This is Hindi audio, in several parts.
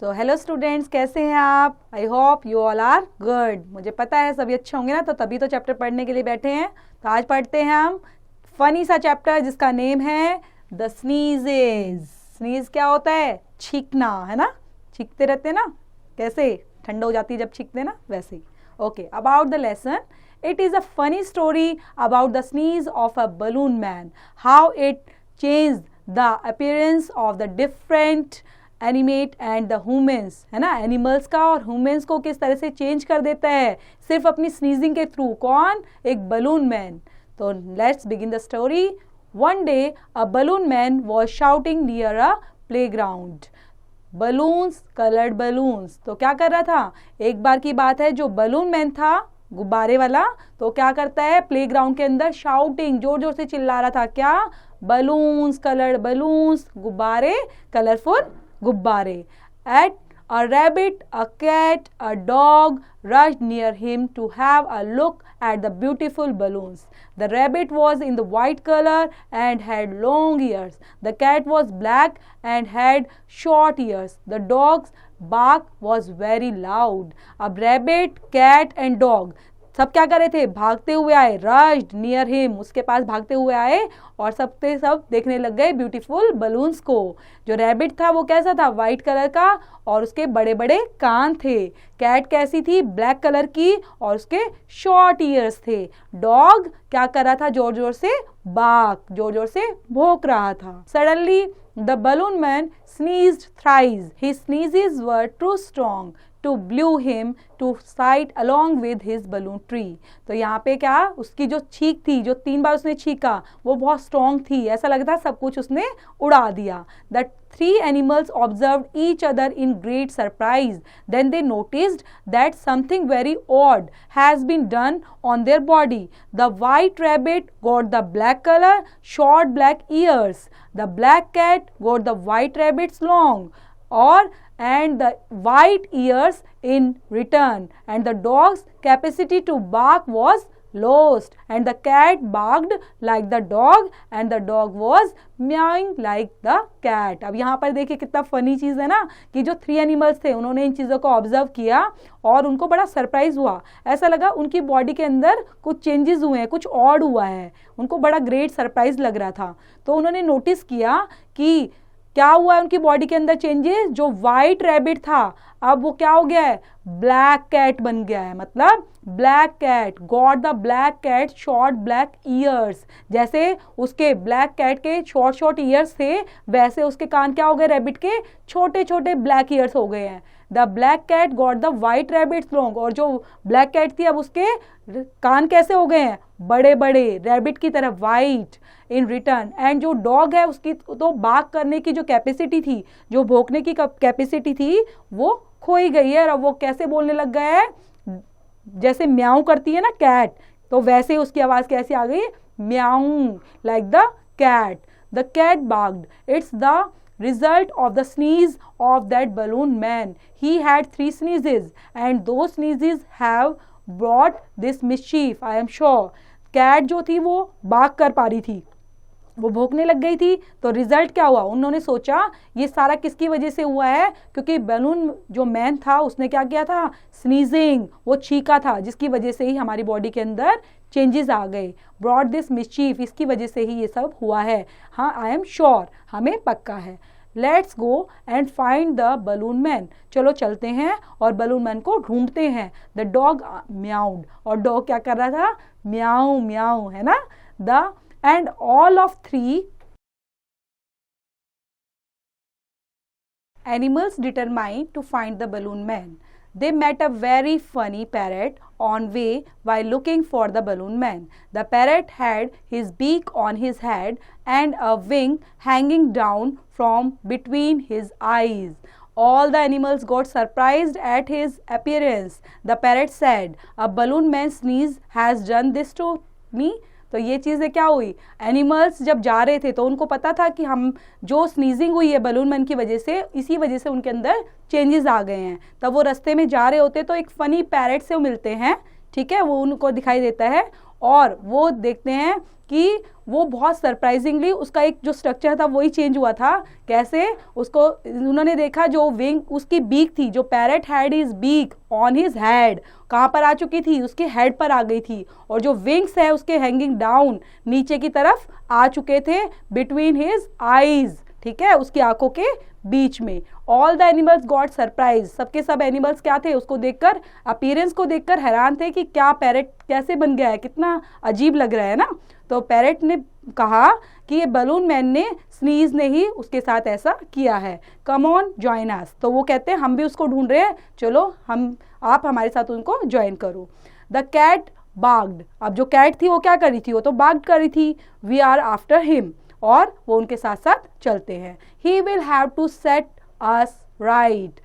सो हेलो स्टूडेंट्स, कैसे हैं आप? I hope you all are good. मुझे पता है सभी अच्छे होंगे ना, तो तभी तो चैप्टर पढ़ने के लिए बैठे हैं। तो आज पढ़ते हैं हम फनी सा चैप्टर जिसका नेम है द स्नीजेज। स्नीज क्या होता है? छींकना, है ना? छींकते रहते हैं ना, कैसे ठंड हो जाती है जब छींकते हैं ना, वैसे ही। Okay, about the lesson, it is a funny story about the sneeze of a balloon man, how it changed the appearance of the different animate and the humans, है ना? एनिमल्स का और ह्यूमन्स को किस तरह से चेंज कर देता है सिर्फ अपनी स्नीजिंग के थ्रू। कौन? एक बलून मैन। तो let's begin the story. One day a balloon man was shouting near a playground. Balloons, coloured balloons. तो क्या कर रहा था? एक बार की बात है, जो बलून मैन था, गुब्बारे वाला, तो क्या करता है? प्लेग्राउंड के अंदर शाउटिंग, जोर जोर से चिल्ला रहा था। क्या? बलून्स, कलर्ड बलून्स, गुब्बारे, कलरफुल गुब्बारे। At a rabbit, a cat, a dog rushed near him to have a look at the beautiful balloons. The rabbit was in the white color and had long ears. The cat was black and had short ears. The dog's bark was very loud. अब rabbit, cat and dog सब क्या कर रहे थे? भागते हुए आए। रश्ड नियर हिम, उसके पास भागते हुए आए और सब देखने लग गए ब्यूटीफुल बलून्स को। जो रैबिट था वो कैसा था? वाइट कलर का और उसके बड़े बड़े कान थे। कैट कैसी थी? ब्लैक कलर की और उसके शॉर्ट ईयर्स थे। डॉग क्या कर रहा था? जोर जोर से बाक, जोर जोर से भौंक रहा था। Suddenly the balloon man sneezed thrice. His sneezes were too strong to blow him to sight along with his balloon tree. तो यहाँ पे क्या? उसकी जो छींक थी, जो 3 बार उसने छींका, वो बहुत स्ट्रॉन्ग थी। ऐसा लगता सब कुछ उसने उड़ा दिया। The 3 animals observed each other in great surprise. Then they noticed that something very odd has been done on their body. The white rabbit got the black color, short black ears. The black cat got the white rabbit's long and the white ears in return, and the dog's capacity to bark was lost, and the cat barked like the dog and the dog was meowing like the cat. अब यहाँ पर देखिए कितना फनी चीज़ है ना, कि जो 3 एनिमल्स थे उन्होंने इन चीज़ों को ऑब्जर्व किया और उनको बड़ा सरप्राइज हुआ। ऐसा लगा उनकी बॉडी के अंदर कुछ चेंजेस हुए हैं, कुछ ऑड हुआ है। उनको बड़ा ग्रेट सरप्राइज लग रहा था। तो उन्होंने नोटिस किया कि क्या हुआ है उनकी बॉडी के अंदर चेंजेस। जो वाइट रैबिट था अब वो क्या हो गया है? ब्लैक कैट बन गया है। मतलब black cat got the black cat short black ears. जैसे उसके ब्लैक कैट के शॉर्ट शॉर्ट ईयर्स थे, वैसे उसके कान क्या हो गए? रैबिट के छोटे छोटे ब्लैक ईयर्स हो गए हैं। The black cat got the white rabbits long. और जो ब्लैक कैट थी अब उसके कान कैसे हो गए हैं? बड़े बड़े, रैबिट की तरह वाइट इन रिटर्न। एंड जो डॉग है उसकी तो बाक करने की जो कैपेसिटी थी, जो भौंकने की कैपेसिटी थी, वो खोई गई है। और अब वो कैसे बोलने लग गया है? जैसे म्याऊ करती है ना कैट, तो वैसे उसकी आवाज कैसी आ गई? Meow, like the cat. The cat barked. It's the result of the sneeze of that balloon man. He had 3 sneezes and those sneezes have brought this mischief, I am sure. Cat जो थी वो बाक कर पा रही थी, वो भौंकने लग गई थी। तो रिजल्ट क्या हुआ? उन्होंने सोचा ये सारा किसकी वजह से हुआ है? क्योंकि बलून जो मैन था उसने क्या किया था? स्नीजिंग, वो छींका था, जिसकी वजह से ही हमारी बॉडी के अंदर चेंजेस आ गए। ब्रॉड दिस मिस्चीफ, इसकी वजह से ही ये सब हुआ है। हाँ, आई एम श्योर, हमें पक्का है। Let's go and find the balloon man. चलो चलते हैं और बलून मैन को ढूंढते हैं। The dog meowed. और डॉग क्या कर रहा था? म्याऊ म्याऊ, है ना? The and all of 3 animals determined to find the balloon man. They met a very funny parrot on way while looking for the balloon man. The parrot had his beak on his head and a wing hanging down from between his eyes. All the animals got surprised at his appearance. The parrot said, "A balloon man sneeze has done this to me." तो ये चीज़ें क्या हुई? एनिमल्स जब जा रहे थे तो उनको पता था कि हम जो स्नीजिंग हुई है बलून मैन की वजह से, इसी वजह से उनके अंदर चेंजेस आ गए हैं। तब वो रास्ते में जा रहे होते तो एक फ़नी पैरेट से मिलते हैं, ठीक है? वो उनको दिखाई देता है और वो देखते हैं कि वो बहुत सरप्राइजिंगली उसका एक जो स्ट्रक्चर था वही चेंज हुआ था। कैसे? उसको उन्होंने देखा जो विंग उसकी बीक थी, जो parrot had his beak on his head, कहाँ पर आ चुकी थी? उसके हेड पर आ गई थी। और जो विंग्स है उसके हैंगिंग डाउन नीचे की तरफ आ चुके थे, बिटवीन हिज आईज, ठीक है, उसकी आंखों के बीच में। All the animals got surprise, सबके सब एनिमल्स क्या थे? उसको देखकर, अपीयरेंस को देखकर हैरान थे कि क्या पैरेट कैसे बन गया है, कितना अजीब लग रहा है ना। तो पैरेट ने कहा कि ये बलून मैन ने, स्नीज ने ही उसके साथ ऐसा किया है। कम ऑन जॉइन अस, तो वो कहते हैं हम भी उसको ढूंढ रहे हैं, चलो आप हमारे साथ उनको ज्वाइन करो। द कैट बाग्ड, अब जो कैट थी वो क्या कर रही थी? वो तो बाग्ड कर रही थी। वी आर आफ्टर हिम, और वो उनके साथ साथ चलते हैं। He will have to set us right,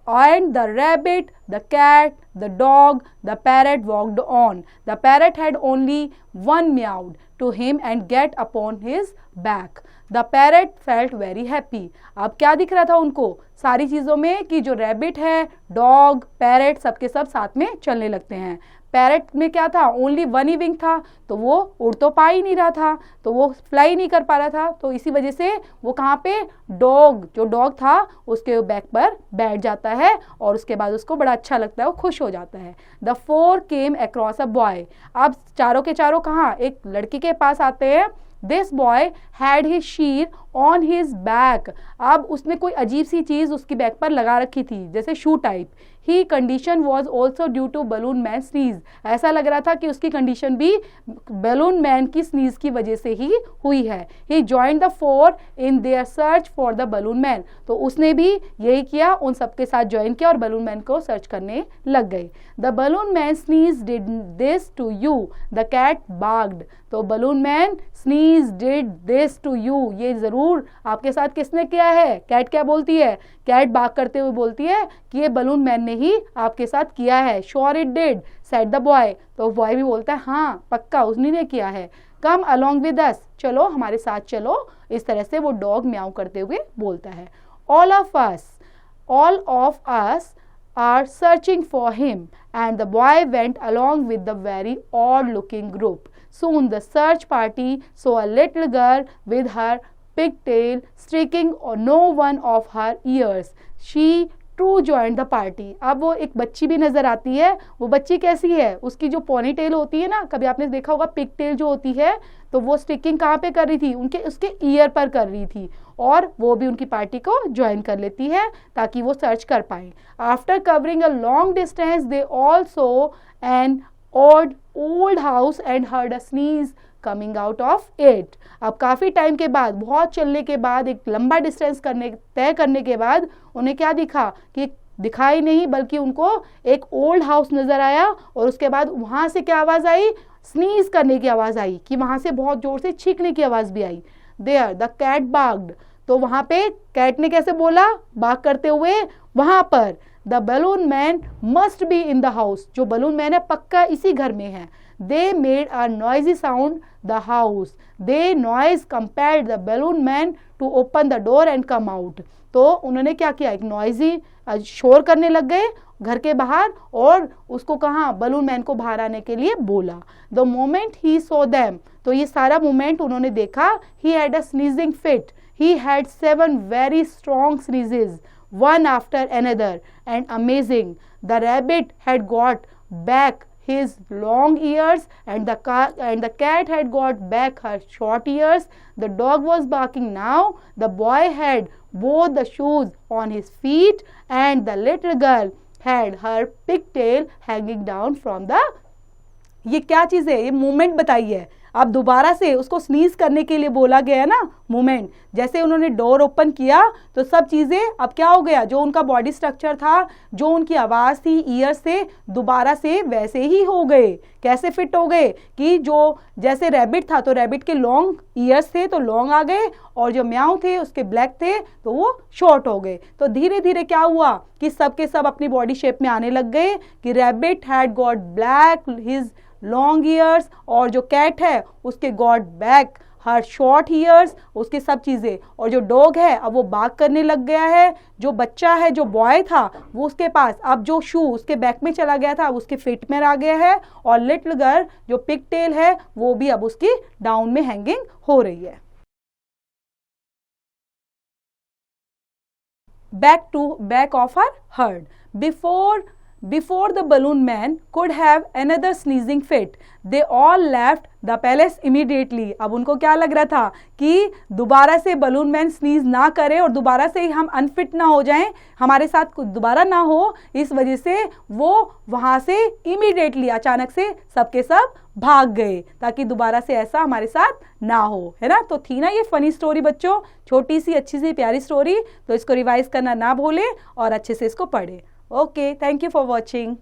and the rabbit, the cat, the dog, the parrot walked on. The parrot had only one meowed to him and get upon his back. The parrot felt very happy. अब क्या दिख रहा था उनको सारी चीज़ों में कि जो रैबिट है, डॉग, पैरेट, सबके सब साथ में चलने लगते हैं। पैरेट में क्या था? ओनली वन ही विंग था, तो वो उड़ तो पा ही नहीं रहा था, तो वो फ्लाई नहीं कर पा रहा था। तो इसी वजह से वो कहाँ पे, जो डॉग था उसके बैक पर बैठ जाता है और उसके बाद उसको बड़ा अच्छा लगता है, वो खुश हो जाता है। The four came across a boy, अब चारों के चारों कहाँ? एक लड़की के पास आते हैं। This boy had his shear on his back, अब उसने कोई अजीब सी चीज उसकी बैक पर लगा रखी थी, जैसे shoe type. He condition was also due to balloon man sneeze, ऐसा लग रहा था कि उसकी कंडीशन भी बलून मैन की स्नीज की वजह से ही हुई है। He join the four in their search for the balloon man, तो उसने भी यही किया, उन सबके साथ ज्वाइन किया और बलून मैन को सर्च करने लग गए। The balloon man sneeze did this to you, the cat bagged, तो balloon man sneeze did this to you, ये जरूर आपके साथ किसने किया है? कैट क्या बोलती है? कैट बाग करते हुए बोलती है कि ये बलून मैन ने ही आपके साथ किया है। Sure it did said the boy, तो बॉय भी बोलता है हाँ पक्का उन्हीं ने किया है। कम अलोंग विद अस, चलो हमारे साथ चलो, इस तरह से वो डॉग म्याऊ करते हुए बोलता है। All of us are searching for him, and the boy went along with the very odd-looking group. Soon the search party saw a little girl with her pigtail streaking on no one of her ears. She too joined the party. अब वो एक बच्ची भी नजर आती है। वो बच्ची कैसी है? उसकी जो पोनी टेल होती है ना, कभी आपने देखा होगा पिग टेल जो होती है, तो वो स्टिकिंग कहाँ पे कर रही थी? उसके ईयर पर कर रही थी, और वो भी उनकी पार्टी को ज्वाइन कर लेती है ताकि वो सर्च कर पाए। After covering a long distance they all saw an odd old house and heard a sneeze coming out of it. अब काफ़ी टाइम के बाद, बहुत चलने के बाद, एक लंबा डिस्टेंस तय करने के बाद उन्हें क्या दिखा? कि दिखाई नहीं बल्कि उनको एक ओल्ड हाउस नजर आया, और उसके बाद वहाँ से क्या आवाज़ आई? स्नीज करने की आवाज़ आई, कि वहाँ से बहुत जोर से छींकने की आवाज़ भी आई। देयर द कैट बाग्ड, तो वहाँ पे कैट ने कैसे बोला? बाग करते हुए, वहाँ पर the balloon man must be in the house, जो बलून मैन है पक्का इसी घर में है। They made a noisy sound the house, they noise compelled the balloon man to open the door and come out, तो उन्होंने क्या किया? एक नॉइजी शोर करने लग गए घर के बाहर, और उसको कहा? बलून मैन को बाहर आने के लिए बोला। The moment he so them, तो ये सारा मोमेंट उन्होंने देखा। He had a sneezing fit, he had 7 very strong sneezes, one after another, and amazing, the rabbit had got back his long ears, and the cat had got back her short ears. The dog was barking now. The boy had both the shoes on his feet, and the little girl had her pigtail hanging down from the, ये क्या चीज़ है? ये मूवमेंट बताइए। अब दोबारा से उसको स्नीज करने के लिए बोला गया है ना, मूवमेंट। जैसे उन्होंने डोर ओपन किया तो सब चीज़ें अब क्या हो गया? जो उनका बॉडी स्ट्रक्चर था, जो उनकी आवाज़ थी ईयर से, दोबारा से वैसे ही हो गए। कैसे फिट हो गए? कि जो जैसे रैबिट था तो रैबिट के लॉन्ग ईयर्स थे तो लॉन्ग आ गए, और जो म्याऊ थे उसके ब्लैक थे तो वो शॉर्ट हो गए। तो धीरे धीरे क्या हुआ कि सब के सब अपनी बॉडी शेप में आने लग गए। कि rabbit had got black his long years, और जो कैट है उसके गॉट बैक हर शॉर्ट ईयर्स, उसकी सब चीज़ें। और जो डॉग है अब वो बाग करने लग गया है। जो बच्चा है, जो बॉय था, वो उसके पास अब जो शू उसके बैक में चला गया था अब उसके फिट में आ गया है। और लिटिल गर्ल जो पिग टेल है वो भी अब उसकी डाउन में हैंगिंग हो रही है। Back of her herd. Before the balloon man could have another sneezing fit, they all left the palace immediately. अब उनको क्या लग रहा था कि दोबारा से बलून मैन स्नीज ना करे और दोबारा से हम अनफिट ना हो जाएं, हमारे साथ कुछ दोबारा ना हो, इस वजह से वो वहां से इमीडिएटली अचानक से सबके सब भाग गए ताकि दोबारा से ऐसा हमारे साथ ना हो, है ना। तो थी ना ये फनी स्टोरी बच्चों, छोटी सी अच्छी सी प्यारी स्टोरी। तो इसको रिवाइज करना ना भूलें और अच्छे से इसको पढ़ें। Okay, thank you for watching.